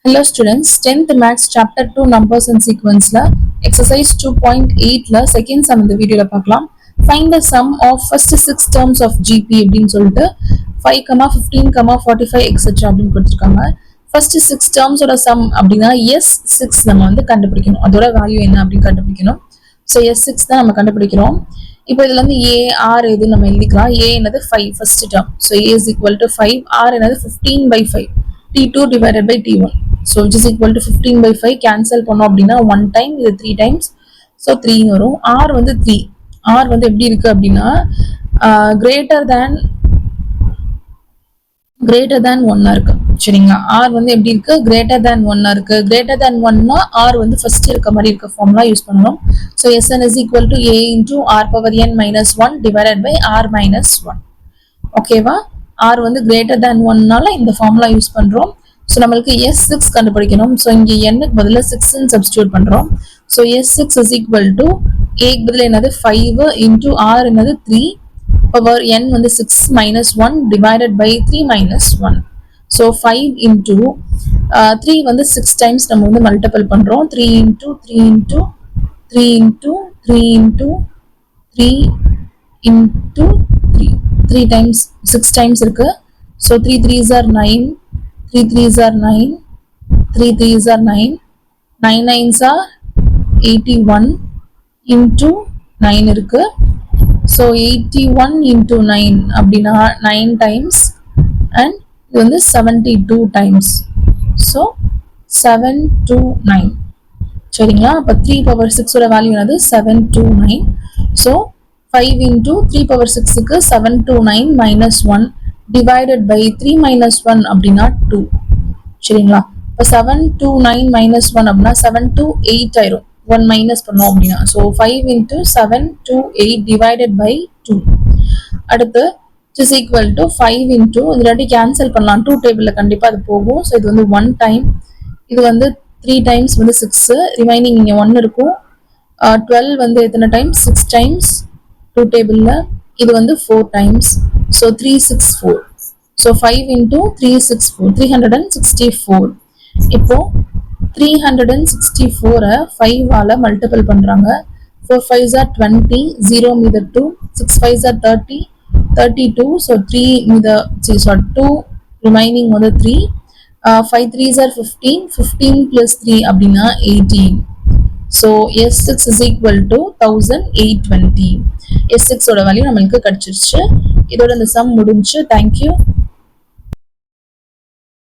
Hello students, 10th Maths Chapter 2 Numbers and Sequence la exercise 2.8 la second sum இந்த வீடியோல பார்க்கலாம். Find the sum of first 6 terms of GP அப்படின்னு சொல்லிட்டு 5, 15, 45 etc அப்படின்னு கொடுத்திருக்காங்க. First 6 terms ஓட sum அப்படினா S6 நம்ம வந்து கண்டுபிடிக்கணும். அதோட வேல்யூ என்ன அப்படி கண்டுபிடிக்கணும். So S6 தான் நம்ம கண்டுபிடிக்கிறோம். இப்போ இதுல இருந்து A R எது நம்ம எழுதிக்கலாம். A என்னது 5 first term. So A is equal to 5, R என்னது 15/5. T2 divided by T1. So which is equal to 15/5 cancel பண்ணோம் அப்படின்னா 1 time இது 3 times. So 3 வரும். R வந்து 3. R வந்து எப்படி இருக்கு அப்படின்னா greater than 1 இருக்கு. சரிங்களா? R வந்து எப்படி இருக்கு? greater than 1 இருக்கு. greater than 1னா R வந்து first இருக்க மாதிரி இருக்க ஃபார்முலா யூஸ் பண்ணணும். So Sn is equal to A into R power n minus 1 divided by R minus 1. ஓகேவா? R வந்து greater than 1னால இந்த ஃபார்முலா யூஸ் பண்றோம். ஸோ நம்மளுக்கு S6 கண்டுபிடிக்கணும். ஸோ இங்கே n-க்கு பதிலாக 6 சப்ஸ்டியூட் பண்றோம். So S6 is equal to A-க்கு பதிலாக என்னது 5 into R என்னது 3 பவர் n வந்து 6 minus 1 divided by 3 minus 1. So 5 into 3 வந்து 6 times நம்ம வந்து மல்டிபிள் பண்றோம். 3 into 3 into 3 into 3 into 3 into 3 3 times 6 times இருக்கு. So 3 3s are 9, 3 3s are 9, 3 3s are 9, 9 9s are 81 into 9 இருக்கு. So 81 into 9 அப்படின்னா 9 times and இது வந்து 72 times. So 7 to 9. சரிங்களா? அப்ப 3 power 6 ஓட வேல்யூ என்னது 7 to 9. So 5 into 3 power 6க்கு 7 to 9 minus 1 divided by 3 minus 1 அப்படின்னா 2. சரிங்களா? இப்போ 7 to 9 minus 1 அப்படின்னா 7 to 8 ஆயிரும். 1 minus பண்ணோம் அப்படின்னா. So 5 into 7 to 8 divided by 2. அடுத்து is equal to 5 into இதிலாட்டி cancel பண்ணலாம். 2 டேபிள்ல கண்டிப்பா அது போகும். So இது வந்து 1 time. இது வந்து 3 times வந்து 6. ரிமைனிங் இங்க 1 இருக்கும். 12 வந்து எத்தனை டைம்ஸ் 6 times 2 டேபிள்ல இது வந்து 4 times. So 364. So 5 into 364 364. இப்போ 364 5 ஆல மல்டிபிள் பண்றாங்க. 4 5s are 20, 0 மீது 2, 6 5s are 30, 32. So 3 மீது 2 remaining வந்து 3. 5 3s are 15, 15 plus 3 அப்படின்னா 18. So S6 is equal to 1820. S6 ஓட வேல்யூ நம்மளுக்கு கிடைச்சிருச்சு. இதோட இந்த சம் முடிஞ்சு. Thank you.